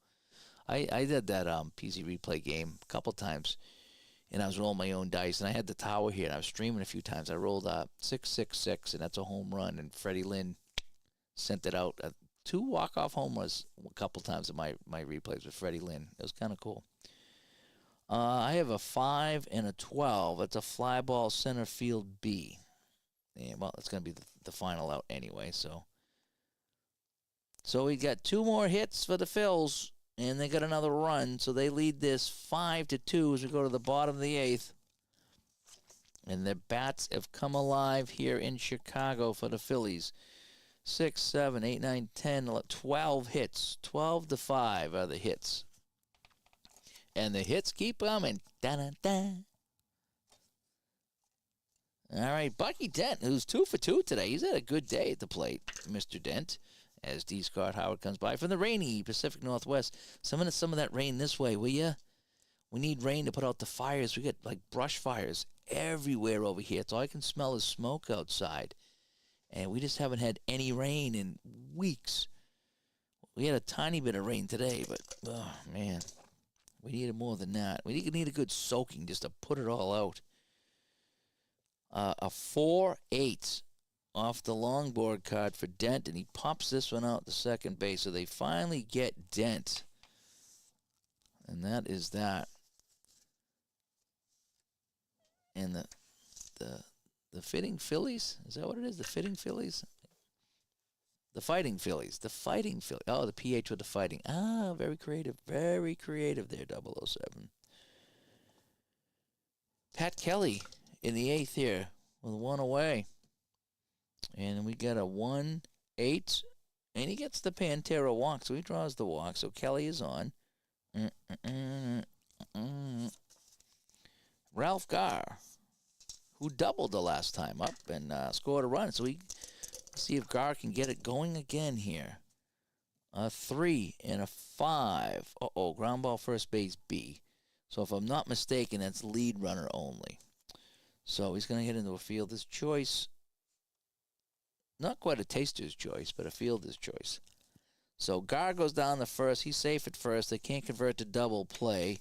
I did that PC replay game a couple times, and I was rolling my own dice, and I had the tower here, and I was streaming a few times. I rolled 666, and that's a home run, and Freddie Lynn sent it out. 2 walk-off homers a couple times in my replays with Freddie Lynn. It was kind of cool. I have a 5 and a 12. It's a fly ball center field B. And, well, it's going to be the final out anyway. So we got 2 more hits for the Phils, and they got another run. So they lead this 5-2 as we go to the bottom of the 8th. And their bats have come alive here in Chicago for the Phillies. 6, 7, 8, 9, 10, 11, 12 hits. 12-5 are the hits. And the hits keep coming. Da-da-da. All right, Bucky Dent, who's 2 for 2 today. He's had a good day at the plate, Mr. Dent, as D. Scott Howard comes by from the rainy Pacific Northwest. Some of that rain this way, will ya? We need rain to put out the fires. We get, like, brush fires everywhere over here. It's all I can smell is smoke outside. And we just haven't had any rain in weeks. We had a tiny bit of rain today, but, oh, man, we needed more than that. We need a good soaking just to put it all out. A 4-8 off the longboard card for Dent, and he pops this one out to second base. So they finally get Dent. And that is that. And the Fitting Phillies? Is that what it is? The Fitting Phillies? The Fighting Phillies. The Fighting Phillies. Oh, the PH with the fighting. Ah, very creative. Very creative there, 007. Pat Kelly in the 8th here with 1 away. And we got a 1-8. And he gets the Pantera walk, so he draws the walk. So Kelly is on. Ralph Garr, who doubled the last time up and scored a run. So we see if Garr can get it going again here. A 3 and a 5. Ground ball first base B. So if I'm not mistaken, that's lead runner only. So he's going to get into a fielder's choice. Not quite a taster's choice, but a fielder's choice. So Garr goes down the first. He's safe at first. They can't convert to double play.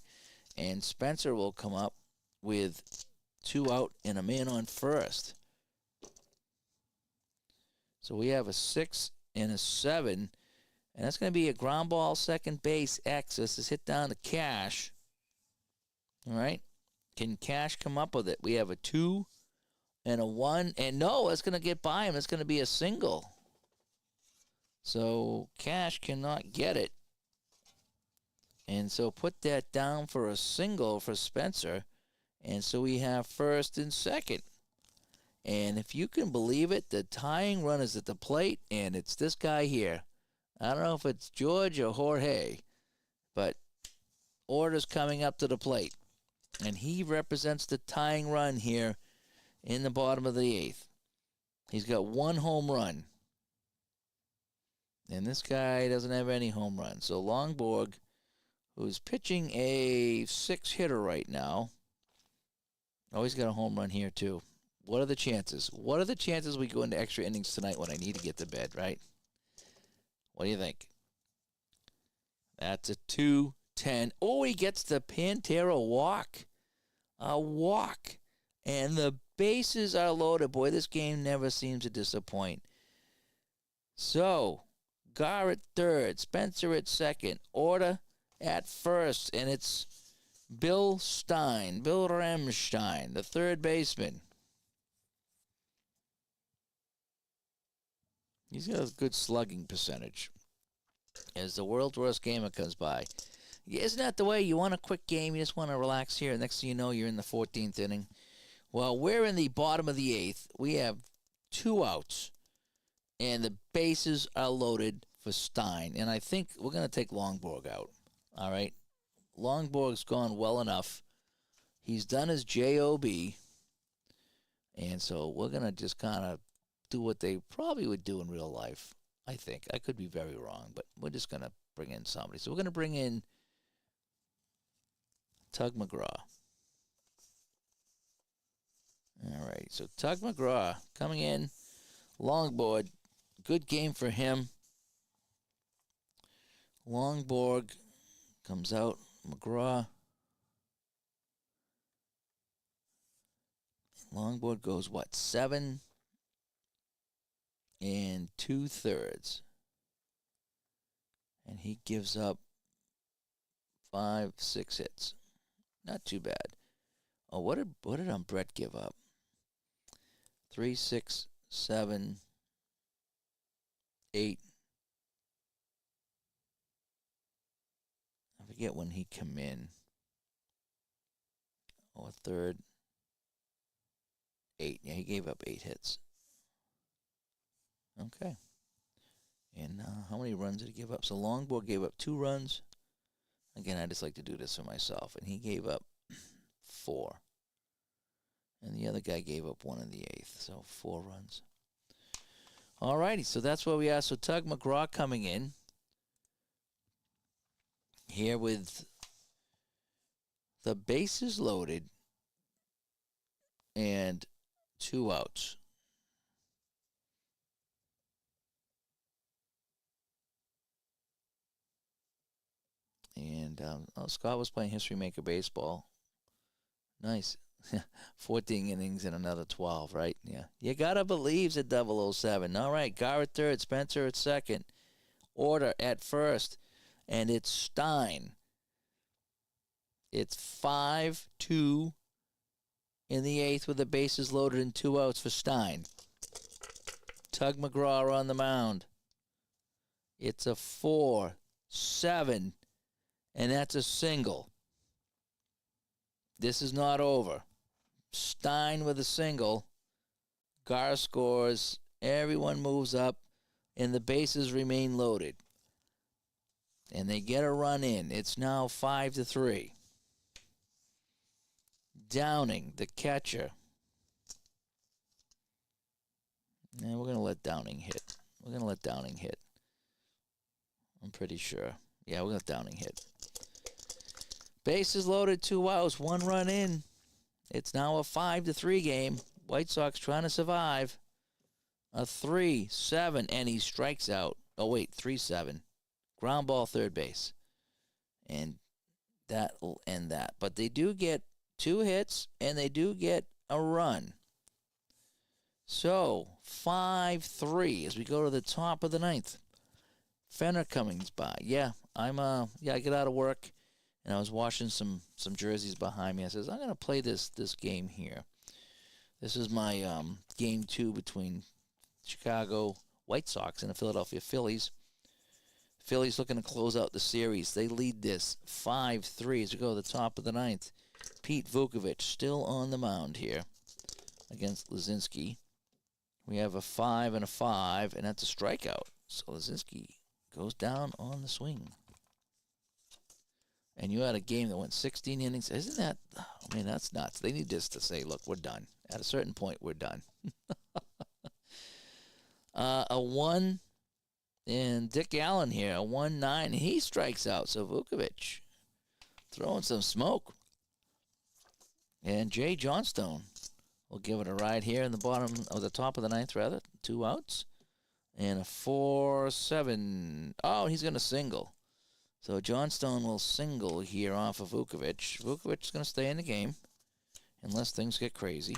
And Spencer will come up with 2 out and a man on first. So we have a 6 and a 7. And that's going to be a ground ball second base X. This is hit down to Cash. All right. Can Cash come up with it? We have a 2 and a 1. And no, it's going to get by him. It's going to be a single. So Cash cannot get it. And so put that down for a single for Spencer. And so we have first and second. And if you can believe it, the tying run is at the plate, and it's this guy here. I don't know if it's George or Jorge, but Order's coming up to the plate. And he represents the tying run here in the bottom of the 8th. He's got 1 home run. And this guy doesn't have any home runs. So Longborg, who's pitching a 6-hitter right now. Oh, he's got a home run here, too. What are the chances? What are the chances we go into extra innings tonight when I need to get to bed, right? What do you think? That's a 2-10. Oh, he gets the Pantera walk. A walk. And the bases are loaded. Boy, this game never seems to disappoint. So, Gar at third, Spencer at second, Orta at first, and it's Bill Ramstein, the third baseman. He's got a good slugging percentage. As the world's worst gamer comes by. Isn't that the way? You want a quick game, you just want to relax here. Next thing you know, you're in the 14th inning. Well, we're in the bottom of the 8th. We have 2 outs, and the bases are loaded for Stein. And I think we're going to take Longborg out. All right? Longborg's gone well enough. He's done his JOB. And so we're going to just kind of do what they probably would do in real life, I think. I could be very wrong, but we're just going to bring in somebody. So we're going to bring in Tug McGraw. All right, so Tug McGraw coming in. Longborg, good game for him. Longborg comes out. McGraw. Longborg goes, 7 2/3. And he gives up 5-6 hits. Not too bad. Oh, what did Brett give up? 3, 6, 7, 8. I forget when he came in. Oh, a third. 8. Yeah, he gave up 8 hits. Okay. And how many runs did he give up? So Longborg gave up 2 runs. Again, I just like to do this for myself. And he gave up 4. And the other guy gave up 1 in the 8th. So 4 runs. All righty. So that's where we are. So Tug McGraw coming in here with the bases loaded and 2 outs. And Scott was playing History Maker Baseball. Nice. 14 innings and another 12, right? Yeah. You got to believe at 007. All right. Gar at third, Spencer at second, Order at first, and it's Stein. It's 5-2 in the 8th with the bases loaded and 2 outs for Stein. Tug McGraw on the mound. It's a 4-7, and that's a single. This is not over. Stein with a single. Gar scores. Everyone moves up, and the bases remain loaded. And they get a run in. It's now 5-3. Downing, the catcher. And we're going to let Downing hit. I'm pretty sure. Yeah, we're going to let Downing hit. Bases loaded, 2 outs, 1 run in. It's now a 5-3 game. White Sox trying to survive. A 3-7, and he strikes out. Oh, wait, 3-7. Ground ball, third base. And that will end that. But they do get 2 hits, and they do get a run. So, 5-3 as we go to the top of the 9th. Fenner Cummings by. Yeah, I get out of work, and I was washing some jerseys behind me. I says, I'm going to play this game here. This is my game 2 between Chicago White Sox and the Philadelphia Phillies. Phillies looking to close out the series. They lead this 5-3 as we go to the top of the 9th. Pete Vukovich still on the mound here against Lazinski. We have a 5 and a 5, and that's a strikeout. So Lazinski goes down on the swing. And you had a game that went 16 innings. Isn't that, I mean, that's nuts. They need this to say, look, we're done. At a certain point, we're done. A 1 And Dick Allen here, 1-9. He strikes out. So Vukovic throwing some smoke. And Jay Johnstone will give it a ride here in the bottom, or the top of the ninth, rather. 2 outs. And a 4-7. Oh, he's going to single. So Johnstone will single here off of Vukovic. Vukovic is going to stay in the game unless things get crazy.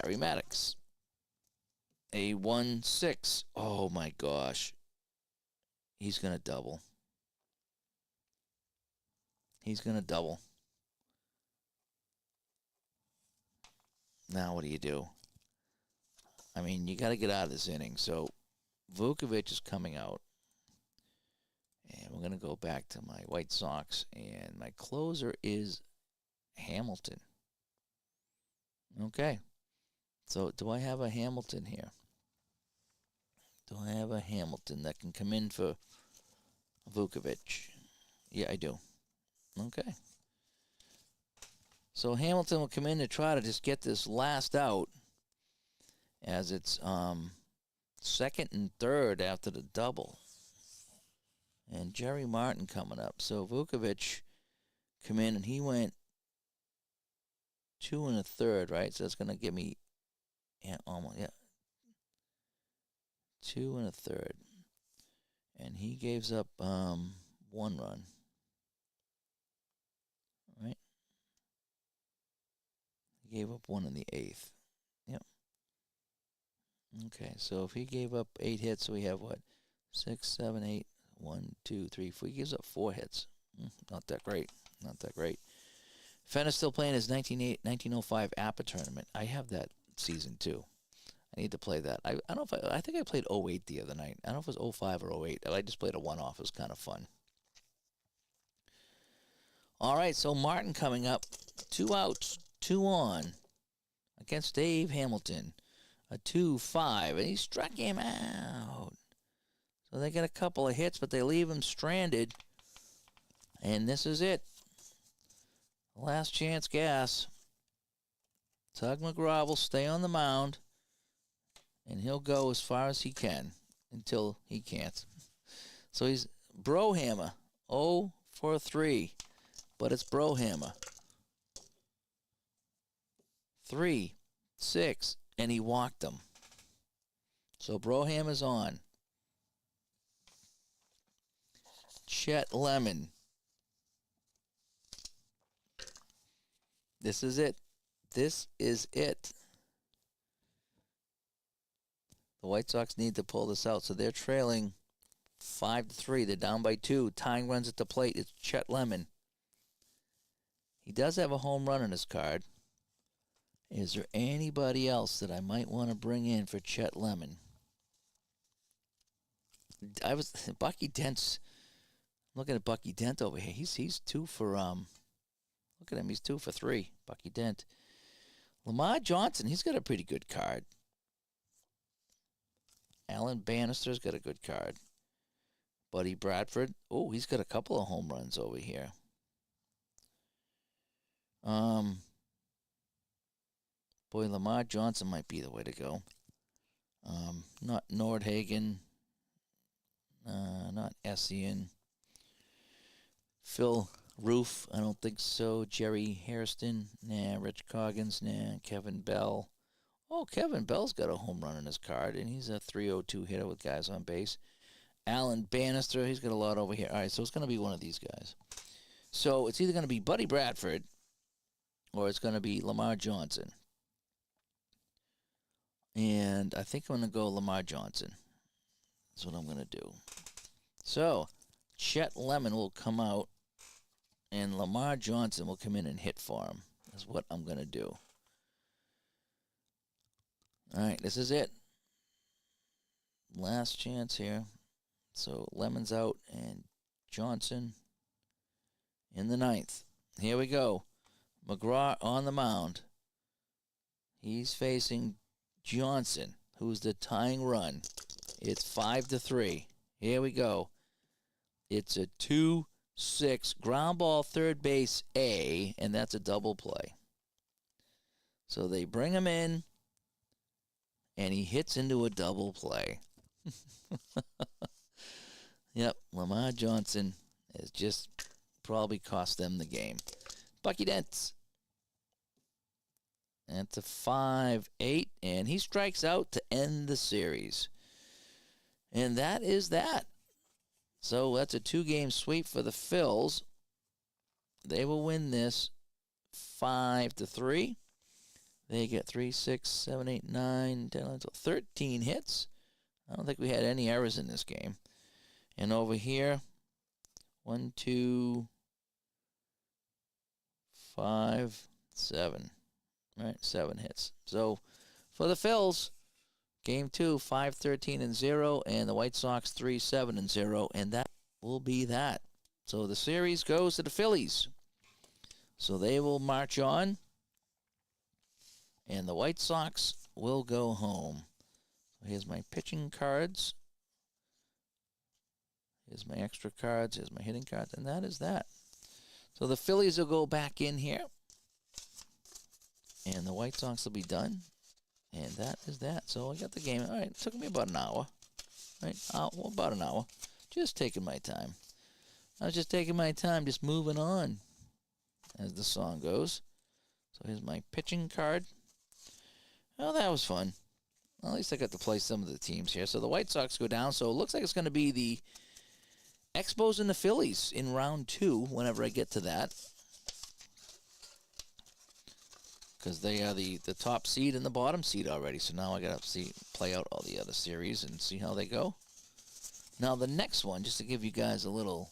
Gary Maddox. A 1-6. Oh, my gosh. He's going to double. He's going to double. Now what do you do? I mean, you got to get out of this inning. So Vukovic is coming out. And we're going to go back to my White Sox. And my closer is Hamilton. Okay. So do I have a Hamilton here? Do I have a Hamilton that can come in for Vukovic? Yeah, I do. Okay. So Hamilton will come in to try to just get this last out, as it's second and third after the double. And Jerry Martin coming up. So Vukovic come in, and he went 2 1/3, right? So that's going to give me, almost, 2 1/3. And he gives up 1 run. Right? He gave up 1 in the 8th. Yep. Okay, so if he gave up 8 hits, we have what? 6, 7, 8, 1, 2, 3, 4. He gives up 4 hits. Not that great. Not that great. Fenner's still playing his 1905 APA tournament. I have that season too. I need to play that. I don't know if I think I played 08 the other night. I don't know if it was 05 or 08. I just played a one-off. It was kind of fun. All right, so Martin coming up. 2 outs, 2 on against Dave Hamilton. A 2-5, and he struck him out. So they get a couple of hits, but they leave him stranded. And this is it. Last chance gas. Tug McGraw will stay on the mound, and he'll go as far as he can until he can't. So he's Brohammer, 0 for 3, but it's Brohammer. 3, 6, and he walked him. So Brohammer's on. Chet Lemon. This is it. This is it. The White Sox need to pull this out. So they're trailing 5-3. They're down by 2. Tying runs at the plate. It's Chet Lemon. He does have a home run in his card. Is there anybody else that I might want to bring in for Chet Lemon? Bucky Dent's. Looking at Bucky Dent over here. He's 2 for look at him. He's 2 for 3. Bucky Dent. Lamar Johnson. He's got a pretty good card. Alan Bannister's got a good card. Buddy Bradford. Oh, he's got a couple of home runs over here. Boy, Lamar Johnson might be the way to go. Not Nordhagen. Not Essien. Phil Roof, I don't think so. Jerry Hairston, nah. Rich Coggins, nah. Kevin Bell. Oh, Kevin Bell's got a home run in his card, and he's a 302 hitter with guys on base. Alan Bannister, he's got a lot over here. All right, so it's going to be one of these guys. So it's either going to be Buddy Bradford or it's going to be Lamar Johnson. And I think I'm going to go Lamar Johnson. That's what I'm going to do. So Chet Lemon will come out, and Lamar Johnson will come in and hit for him. That's what I'm going to do. All right, this is it. Last chance here. So Lemon's out, and Johnson in the 9th. Here we go. McGraw on the mound. He's facing Johnson, who's the tying run. It's 5-3. Here we go. It's a 2-6 ground ball third base A, and that's a double play. So they bring him in, and he hits into a double play. Yep, Lamar Johnson has just probably cost them the game. Bucky Dents. That's a 5-8, and he strikes out to end the series. And that is that. So that's a 2-game sweep for the Phils. They will win this 5-3. They get 3, 6, 7, 8, 9, 10, 11, 12, 13 hits. I don't think we had any errors in this game. And over here, 1, 2, 5, 7. Right, 7 hits. So for the Phils, game 2, 5-13-0, and the White Sox 3-7-0, and that will be that. So the series goes to the Phillies. So they will march on, and the White Sox will go home. So here's my pitching cards. Here's my extra cards. Here's my hitting cards, and that is that. So the Phillies will go back in here, and the White Sox will be done. And that is that. So I got the game. All right, it took me about an hour. Right, about an hour. Just taking my time. I was just taking my time, just moving on, as the song goes. So here's my pitching card. Oh, that was fun. Well, at least I got to play some of the teams here. So the White Sox go down. So it looks like it's going to be the Expos and the Phillies in round 2, whenever I get to that. Because they are the top seed and the bottom seed already. So now I got to play out all the other series and see how they go. Now the next one, just to give you guys a little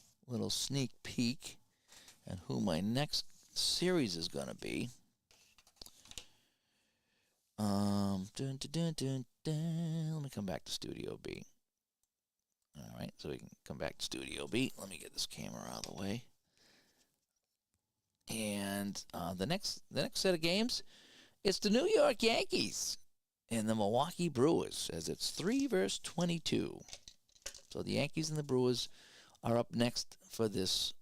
sneak peek at who my next series is going to be. Let me come back to Studio B. All right, so we can come back to Studio B. Let me get this camera out of the way. And the next set of games, it's the New York Yankees and the Milwaukee Brewers, as it's 3-22. So the Yankees and the Brewers are up next for this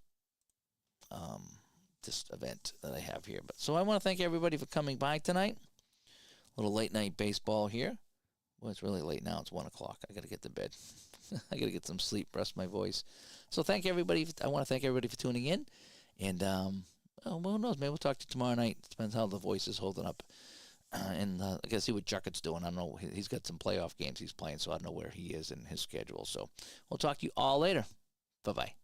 this event that I have here. So I want to thank everybody for coming by tonight. A little late night baseball here. Well, it's really late now. It's 1 o'clock. I got to get to bed. I got to get some sleep, rest my voice. So thank everybody. I want to thank everybody for tuning in. And well, who knows? Maybe we'll talk to you tomorrow night. Depends how the voice is holding up. And I got to see what Jucket's doing. I don't know. He's got some playoff games he's playing, so I don't know where he is in his schedule. So we'll talk to you all later. Bye-bye.